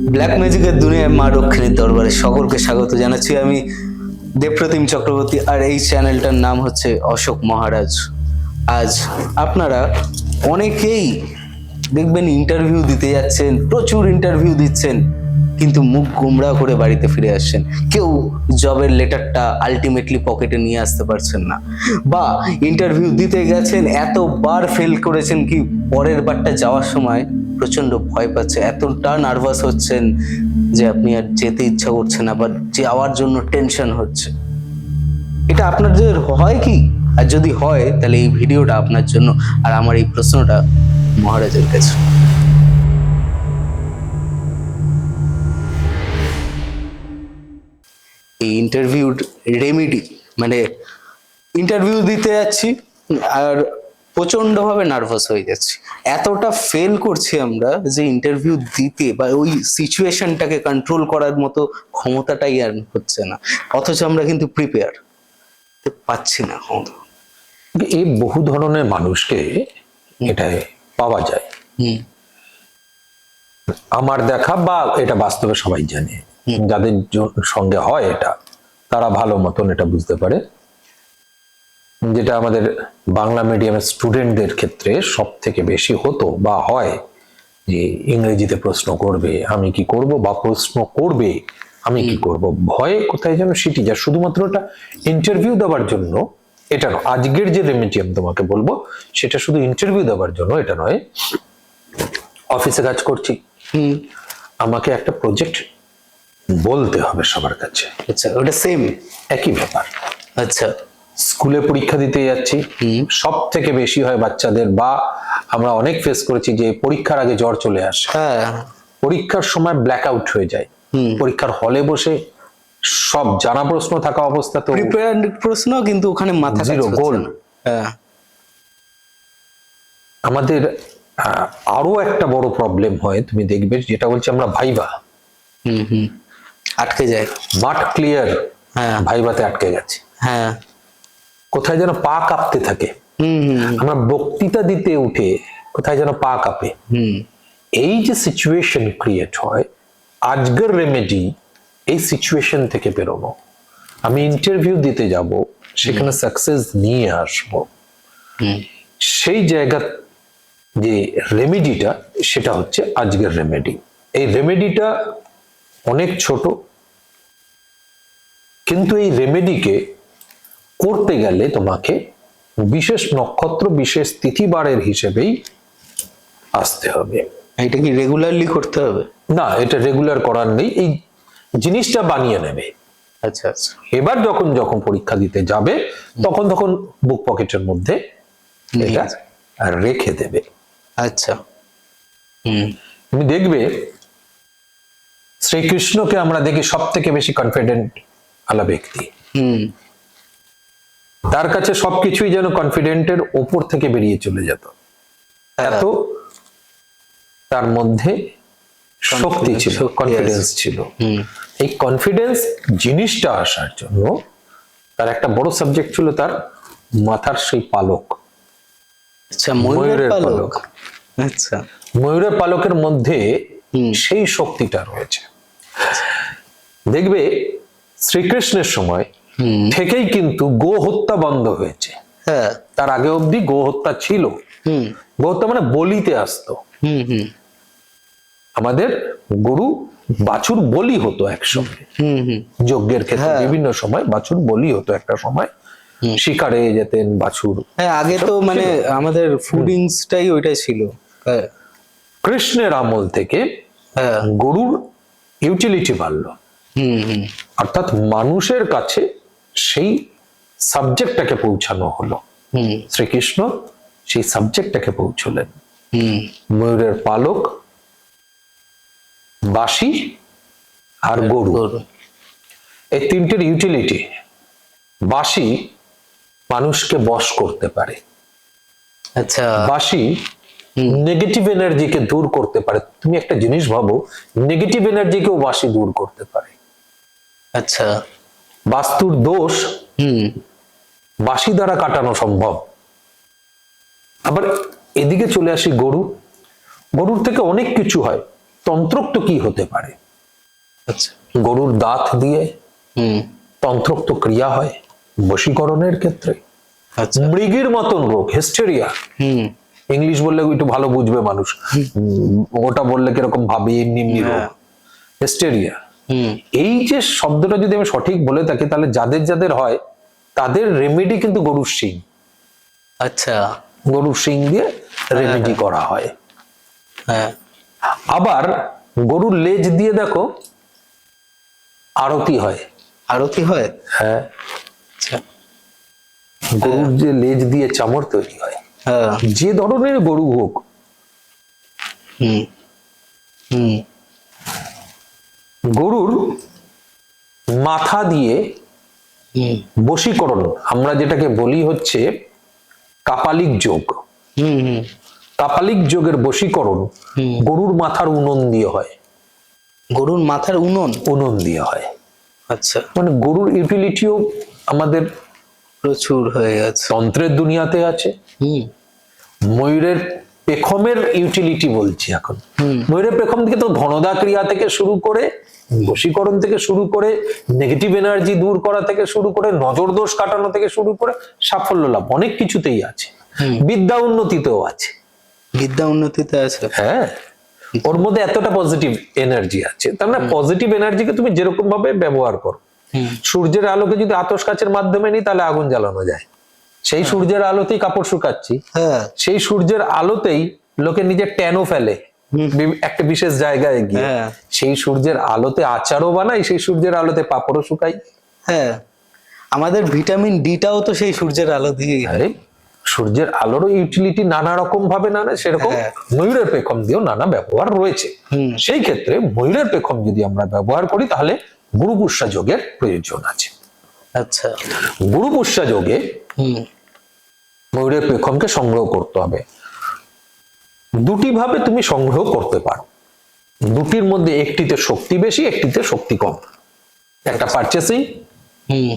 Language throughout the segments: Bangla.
ব্ল্যাক ম্যাজিকের দুনিয়ায় মা দক্ষিণীর দরবারে সকলকে স্বাগত জানাচ্ছি। আমি দেবপ্রতিম চক্রবর্তী, আর এই চ্যানেলটার নাম হচ্ছে অশোক মহারাজ। আজ আপনারা অনেকেই দেখবেন ইন্টারভিউ দিতে যাচ্ছেন, প্রচুর ইন্টারভিউ দিচ্ছেন, কিন্তু মুখ গুমরা করে বাড়িতে ফিরে আসছেন। কেউ জবের লেটারটা আলটিমেটলি পকেটে নিয়ে আসতে পারছেন না, বা ইন্টারভিউ দিতে গেছেন, এতবার ফেল করেছেন কি পরের বারটা যাওয়ার সময় প্রচন্ড ভয় পাচ্ছে, এতটা নার্ভাস হচ্ছেন যে আপনি আর যেতে ইচ্ছা করছে না, বা যাওয়ার জন্য টেনশন হচ্ছে। এটা আপনাদের হয় কি? আর যদি হয় তাহলে এই ভিডিওটা আপনার জন্য, আর আমার এই প্রশ্নটা মহারাজের কাছে। এই ইন্টারভিউর রেমেডি, মানে ইন্টারভিউ দিতে যাচ্ছি আর প্রচন্ড ভাবে নার্ভাস হয়ে যাচ্ছি, এতটা ফেল করছি আমরা যে ইন্টারভিউ দিতে বা ওই সিচুয়েশনটাকে কন্ট্রোল করার মতো ক্ষমতাটাই আর হচ্ছে না, অথচ আমরা কিন্তু প্রিপেয়ার পাচ্ছি না ক্ষমতা। এই বহু ধরনের মানুষকে এটা পাওয়া যায়। আমার দেখা বা এটা বাস্তবে সবাই জানে, যাদের সঙ্গে হয় এটা, তারা ভালো মতন এটা বুঝতে পারে। যেটা আমাদের বাংলা মিডিয়ামের স্টুডেন্টদের ক্ষেত্রে সব থেকে বেশি হতো বা হয়, যে ইংরেজিতে প্রশ্ন করবে আমি কি করব, বা প্রশ্ন করবে আমি কি করব, ভয়ে কোথায় যেন সিটি যা শুধুমাত্র এটা ইন্টারভিউ দেওয়ার জন্য। এটা নয়, আজকের যে রেমিডিয়াম তোমাকে বলবো সেটা শুধু ইন্টারভিউ দেওয়ার জন্য এটা নয়। অফিসে কাজ করছি, আমাকে একটা প্রজেক্ট বলতে হবে সবার কাছে। আচ্ছা, ওটা সেম একই ব্যাপার। আচ্ছা, স্কুলে পরীক্ষা দিতে যাচ্ছি, সব থেকে বেশি হয় বাচ্চাদের, বা আমরা অনেক ফেস করেছি যে পরীক্ষার আগে জ্বর চলে আসে, হ্যাঁ, পরীক্ষার সময় ব্ল্যাক আউট হয়ে যায়, পরীক্ষার হলে বসে সব জানা প্রশ্ন থাকা অবস্থা তো প্রিপেয়ার্ড প্রশ্ন, কিন্তু ওখানে মাথা কাজ জিরো করছে গোল। না। হ্যাঁ, আমাদের আরো একটা বড় প্রবলেম হয়, তুমি দেখবে, যেটা বলছি আমরা ভাইবা, আটকে যায়। মাঠ ক্লিয়ার, হ্যাঁ, ভাইবাতে আটকে গেছে, হ্যাঁ, কোথায় যেন পা কাঁপতে থাকে। আমরা বক্তৃতা দিতে উঠে কোথায় যেন পা কাঁপে। এই যে সিচুয়েশন ক্রিয়েট হয়, আজকের রেমেডি এই সিচুয়েশন থেকে বেরোনো। আমি ইন্টারভিউ দিতে যাব, সেখানে সাকসেস নিয়ে আসব, সেই জায়গা যে রেমেডিটা, সেটা হচ্ছে আজকের রেমেডি। এই রেমেডিটা অনেক ছোট, কিন্তু এই রেমেডিকে করতে গেলে তোমাকে বিশেষ নক্ষত্র, বিশেষ তিথিবারের হিসেবেই আসতে হবে। এটা কি রেগুলারলি করতে হবে? না, এটা রেগুলার করার নেই, এই জিনিসটা বানিয়ে নেবে। আচ্ছা, আচ্ছা, এবার যখন যখন পরীক্ষা দিতে যাবে তখন তখন বুক পকেটের মধ্যে এটা রেখে দেবে। আচ্ছা, তুমি দেখবে শ্রীকৃষ্ণকে আমরা দেখি সব থেকে বেশি কনফিডেন্ট আলা ব্যক্তি। তার কাছে সবকিছুই যেন কনফিডেন্টের ওপর থেকে বেরিয়ে চলে যেত, এত তার মধ্যে শক্তি ছিল, কনফিডেন্স ছিল। এই কনফিডেন্স জিনিসটা আসার জন্য তার একটা বড় সাবজেক্ট ছিল তার মাথার সেই পালক। আচ্ছা, ময়ূরের পালক। আচ্ছা, ময়ূরের পালকের মধ্যে সেই শক্তিটা রয়েছে। দেখবে শ্রীকৃষ্ণের সময় থেকেই কিন্তু গো হত্যা বন্ধ হয়েছে। হ্যাঁ, তার আগে অবধি গো হত্যা ছিল। গো হত্যা মানে বলিতে আসতো। আমাদের গরু বাছুর বলি হতো একসঙ্গে, যজ্ঞের ক্ষেত্রে বিভিন্ন সময় বাছুর বলি হতো, একটা সময় শিকারে যেতেন বাছুর। হ্যাঁ, আগে তো মানে আমাদের ফুডিংসটাই ওইটাই ছিল। হ্যাঁ, কৃষ্ণের আমল থেকে গরুর ইউটিলিটি বাড়লো, অর্থাৎ মানুষের কাছে সেই সাবজেক্টটাকে পৌঁছানো হলো। শ্রীকৃষ্ণ সেই সাবজেক্টটাকে পৌঁছলেন। ময়ূরের পালক, বাঁশি আর গরু, এই তিনটের ইউটিলিটি। বাঁশি মানুষকে বশ করতে পারে। আচ্ছা, বাঁশি নেগেটিভ এনার্জিকে দূর করতে পারে। তুমি একটা জিনিস ভাবো, নেগেটিভ এনার্জিকেও বাঁশি দূর করতে পারে। আচ্ছা, বাস্তুর দোষ বাঁশি দ্বারা কাটানো সম্ভব। আবার এদিকে চলে আসি গরু, গরুর থেকে অনেক কিছু হয়। তন্ত্রোক্ত কি হতে পারে? আচ্ছা। গরুর দাঁত দিয়ে হুম। তন্ত্রোক্ত ক্রিয়া হয় বশীকরণের ক্ষেত্রে। আচ্ছা। মৃগীর মতন রোগ, হিস্টেরিয়া, হুম। ইংলিশ বললে একটু ভালো বুঝবে মানুষ, ওটা বললে কিরকম ভাবে, এমনি এমনি রোগ, হ্যাঁ। হিস্টেরিয়া। হুম। এই যে শব্দটা যদি আমি সঠিক বলে থাকি, তাহলে যাদের যাদের হয় তাদের রেমেডি কিন্তু গরুর শিং। আচ্ছা। গরুর শিং দিয়ে রেমেডি করা হয়। হ্যাঁ। আবার গরুর লেজ দিয়ে দেখো আরতি হয়। আরতি হয়? হ্যাঁ, আচ্ছা। গরুর যে লেজ দিয়ে চামড় তৈরি হয়, হ্যাঁ। যে ধরনের গরু হোক, হুম। হুম। গরুর মাথা দিয়ে হুম। বশীকরণ, আমরা যেটাকে বলি হচ্ছে কাপালিক যোগ। হুম। হুম। কাপালিক যোগের বশীকরণ গরুর মাথার উনুন দিয়ে হয়। গরুর মাথার উনুন? উনুন দিয়ে হয়। আচ্ছা। মানে গরুর ইউটিলিটিও আমাদের প্রচুর হয়ে গেছে। তন্ত্রের দুনিয়াতে আছে। হুম। ময়ূরের পেখমের ইউটিলিটি বলছি এখন। ময়ূরের পেখম থেকে তো ধনদা ক্রিয়া থেকে শুরু করে, বশীকরণ থেকে শুরু করে, নেগেটিভ এনার্জি দূর করা থেকে শুরু করে, নজর দোষ কাটানো থেকে শুরু করে সাফল্য লাভ অনেক কিছুতেই আছে। বিদ্যা উন্নতিতেও আছে। বিদ্যা উন্নতিতে আছে? হ্যাঁ, ওর মধ্যে এতটা পজিটিভ এনার্জি আছে। তার মানে পজিটিভ এনার্জিকে তুমি যেরকম ভাবে ব্যবহার করো। সূর্যের আলোকে যদি আতশ কাচের মাধ্যমে নিই, তাহলে আগুন জ্বালানো যায়। সেই সূর্যের আলোতেই কাপড় শুকাচ্ছি, হ্যাঁ। সেই সূর্যের আলোতেই লোকে নিজের ট্যানও ফেলে একটা বিশেষ জায়গায় গিয়ে। হ্যাঁ। সেই সূর্যের আলোতে আচারও বানাই, সেই সূর্যের আলোতে পাপড়ও শুকাই। হ্যাঁ, আমাদের ভিটামিন ডিটাও তো সেই সূর্যের আলো দিয়ে। আরে সূর্যের আলোরও ইউটিলিটি নানা রকম ভাবে, নানা সেরকম ময়ূরের পেখম দিয়েও নানা ব্যবহার রয়েছে। সেই ক্ষেত্রে ময়ূরের পেখম যদি আমরা ব্যবহার করি, তাহলে গুরু পুষ্যা যোগের প্রয়োজন আছে। আচ্ছা। গুরু পুষ্যা যোগে ময়ূরের পেখমকে সংগ্রহ করতে হবে। দুটি ভাবে তুমি সংগ্রহ করতে পারো। দুটির মধ্যে একটিতে শক্তি বেশি, একটিতে শক্তি কম। একটা পারচেসিং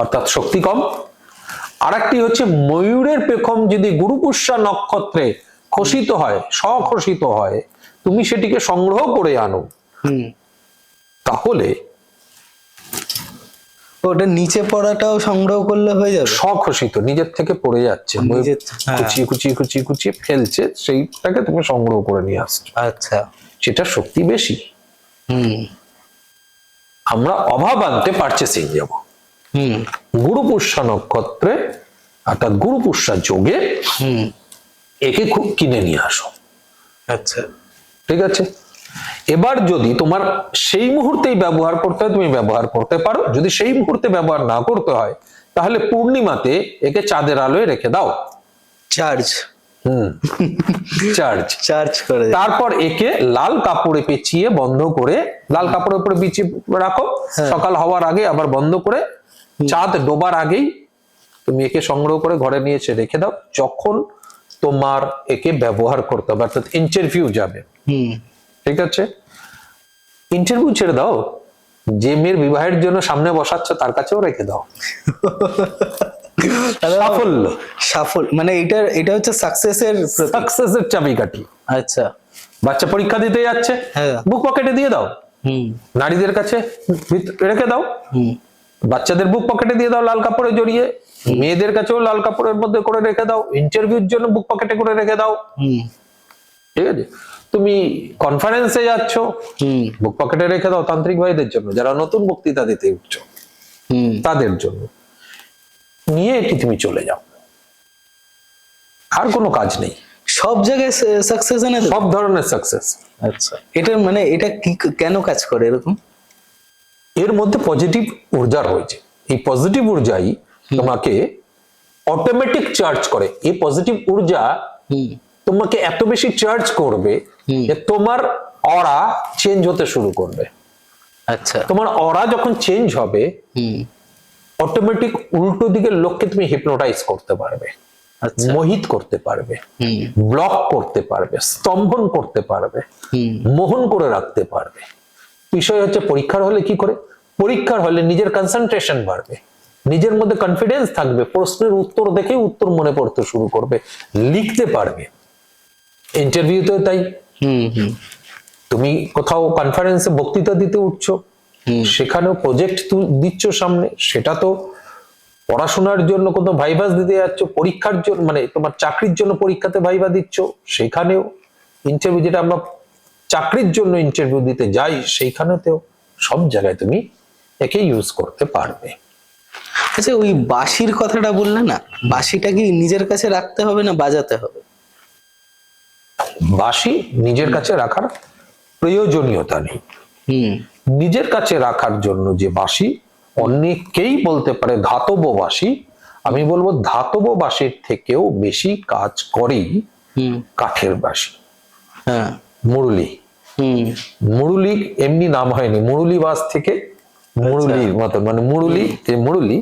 অর্থাৎ শক্তি কম, আর একটি হচ্ছে ময়ূরের পেখম যদি গুরু পুষ্যা নক্ষত্রে খসিত হয়, স্বখসিত হয়, তুমি সেটিকে সংগ্রহ করে আনো, তাহলে ওটা নিচে পড়াটাও সংগ্রহ করলে হয়ে যাবে? স্বখসিত নিজের থেকে পড়ে যাচ্ছে, কুচিয়ে কুচিয়ে কুচিয়ে কুচিয়ে ফেলছে, সেইটাকে তুমি সংগ্রহ করে নিয়ে আসছো। আচ্ছা। সেটা শক্তি বেশি। আমরা অভাব আনতে পারচেসিং যাব। গুরু পুষ্যা নক্ষত্রে অর্থাৎ গুরু পুষ্যা যোগে একে খুব কিনে নিয়ে আসো। আচ্ছা। ঠিক আছে। এবার যদি তোমার সেই মুহূর্তেই ব্যবহার করতে হয়, তুমি ব্যবহার করতে পারো। যদি সেই মুহূর্তে ব্যবহার না করতে হয়, তাহলে পূর্ণিমাতে একে চাঁদের আলোয় রেখে দাও। চার্জ? চার্জ করে তারপর একে লাল কাপড়ে পেঁচিয়ে বন্ধ করে, লাল কাপড়ের উপরে বিছিয়ে রাখো। সকাল হওয়ার আগে আবার বন্ধ করে, চাঁদ ডোবার আগেই তুমি একে সংগ্রহ করে ঘরে নিয়ে এসে রেখে দাও। যখন তোমার একে ব্যবহার করতে হবে, অর্থাৎ ইন্টারভিউ যাবে, ঠিক আছে, ইন্টারভিউ ছেড়ে দাও, যে মেয়ের বিবাহের জন্য সামনে বসাচ্ছ তার কাছেও রেখে দাও। সাফল্য, সাফল্য মানে এটা হচ্ছে সাকসেসের চাবিকাঠি। আচ্ছা। বাচ্চা পরীক্ষা দিতে যাচ্ছে, বুক পকেটে দিয়ে দাও। নারীদের কাছে রেখে দাও, বাচ্চাদের বুক পকেটে দিয়ে দাও লাল কাপড়ে জড়িয়ে, মেয়েদের কাছেও লাল কাপড়ের মধ্যে করে রেখে দাও, ইন্টারভিউর জন্য বুক পকেটে করে রেখে দাও। ঠিক আছে। তুমি কনফারেন্সে যাচ্ছ, বুক পকেটে রেখে দাও তান্ত্রিক ভাইদের জন্য, যারা নতুন বক্তৃতা দিতে উঠছো তাদের জন্য। নিয়ে এটি তুমি চলে যাও, আর কোনো কাজ নেই। সব জায়গায় সাকসেস এনে দেবে? সব ধরনের সাকসেস। আচ্ছা। এটা মানে এটা কি কেন কাজ করে এরকম? এর মধ্যে পজিটিভ ঊর্জা রয়েছে। এই পজিটিভ ঊর্জাই তোমাকে অটোমেটিক চার্জ করে। এই পজিটিভ ঊর্জা তোমাকে এত বেশি চার্জ করবে যে তোমার অরা চেঞ্জ হতে শুরু করবে। আচ্ছা। তোমার অরা যখন চেঞ্জ হবে, অটোমেটিক উল্টো দিকের লোককে তুমি হিপনোটাইজ করতে পারবে, মোহিত করতে পারবে, ব্লক করতে পারবে, স্তম্ভন করতে পারবে, মোহন করে রাখতে পারবে। বিষয় হচ্ছে পরীক্ষার হলে কি করে? পরীক্ষার হলে নিজের কনসেন্ট্রেশন বাড়বে, নিজের মধ্যে কনফিডেন্স থাকবে, প্রশ্নের উত্তর দেখে উত্তর মনে পড়তে শুরু করবে, লিখতে পারবে। ইন্টারভিউতেও তাই। তুমি কোথাও কনফারেন্সে বক্তৃতা দিতে উঠছো, সেখানেও প্রজেক্ট দিচ্ছ সামনে, সেটা তো পড়াশোনার জন্য কোথাও ভাইভাস দিতে যাচ্ছ, পরীক্ষার জন্য মানে তোমার চাকরির জন্য পরীক্ষাতে ভাইভা দিচ্ছ, সেখানেও ইন্টারভিউ, যেটা আমরা চাকরির জন্য ইন্টারভিউ দিতে যাই সেইখানেতেও, সব জায়গায় তুমি একে ইউজ করতে পারবে। আচ্ছা, ওই বাঁশির কথাটা বললে না, বাঁশিটা কি নিজের কাছে রাখতে হবে না বাজাতে হবে? বাঁশি নিজের কাছে রাখার প্রয়োজনীয়তা নেই। নিজের কাছে রাখার জন্য যে বাঁশি, অনেকেই বলতে পারে ধাতব বাঁশি, আমি বলবো ধাতব বাঁশির থেকেও বেশি কাজ করে কাঠের বাঁশি। হ্যাঁ, মুরুলি। মুরুলি এমনি নাম হয়নি, মুরুলি বাঁশ থেকে মুরুলির মতন, মানে মুরুলি, যে মুরুলি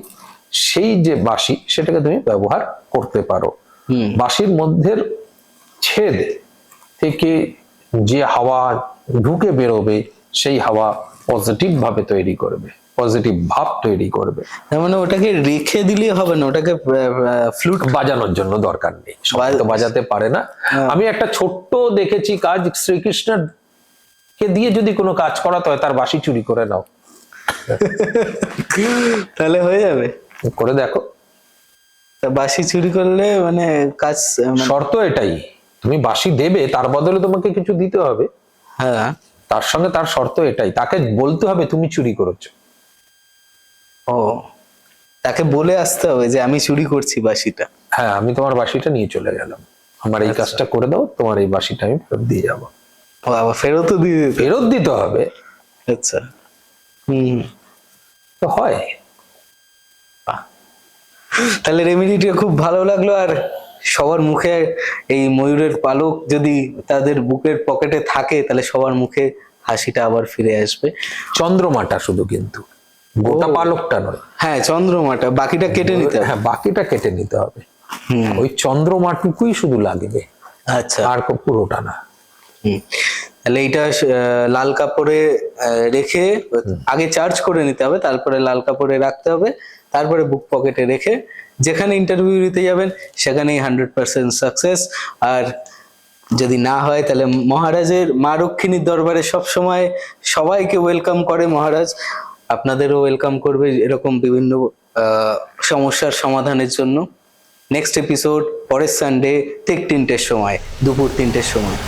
সেই যে বাঁশি, সেটাকে তুমি ব্যবহার করতে পারো। বাঁশির মধ্যে ছেদ থেকে যে হাওয়া ঢুকে বেরোবে, সেই হাওয়া পজিটিভ ভাবে তৈরি করবে, পজিটিভ ভাব তৈরি করবে। তার মানে ওটাকে রেখে দিলে হবে না, ওটাকে ফ্লুট বাজানোর জন্য দরকার নেই, সবাই তো বাজাতে পারে না। আমি একটা ছোট্ট দেখেছি কাজ, শ্রীকৃষ্ণের কে দিয়ে যদি কোনো কাজ করাতে হয়, তার বাঁশি চুরি করে নাও, তাহলে হয়ে যাবে। করে দেখো। তা বাঁশি চুরি করলে মানে কাজ শর্ত এটাই, তুমি বাঁশি দেবে, তার বদলে তোমাকে কিছু দিতে হবে। হ্যাঁ, তার সঙ্গে তার শর্ত এটাই, তাকে বলতে হবে তুমি চুরি করেছো। ও, তাকে বলে আসতে হবে যে আমি চুরি করছি বাঁশিটা। হ্যাঁ, আমি তোমার বাঁশিটা নিয়ে চলে গেলাম, আমার এই কাজটা করে দাও, তোমার এই বাঁশিটা আমি ফেরত দিয়ে যাবো। ও, আবার ফেরতও দিয়ে দিতে? ফেরত দিতে হবে। আচ্ছা, তো হয়। তাহলে রেমেডিটা খুব ভালো লাগলো। আর সবার মুখে এই ময়ূরের পালক যদি তাদের বুকের পকেটে থাকে, তাহলে সবার মুখে হাসিটা আবার ফিরে আসবে। চন্দ্রমাটা শুধু, কিন্তু গোটা পালকটা নয়। হ্যাঁ, চন্দ্রমাটা, বাকিটা কেটে নিতে হবে। হ্যাঁ, বাকিটা কেটে নিতে হবে। ওই চন্দ্রমাটুকুই শুধু লাগবে, আচ্ছা, আর পুরোটা না। তাহলে এইটা লাল কাপড়ে রেখে আগে চার্জ করে নিতে হবে, তারপরে লাল কাপড়ে রাখতে হবে, তারপরে বুক পকেটে রেখে যেখানে ইন্টারভিউ দিতে যাবেন সেখানেই 100% সাকসেস। আর যদি না হয়, তাহলে মহারাজের, মা রক্ষিণীর দরবারে সব সময় সবাইকে ওয়েলকাম করে মহারাজ, আপনাদেরও ওয়েলকাম করবে এরকম বিভিন্ন সমস্যার সমাধানের জন্য। নেক্সট এপিসোড পরের সানডে ঠিক 3টের সময়, দুপুর 3টের সময়।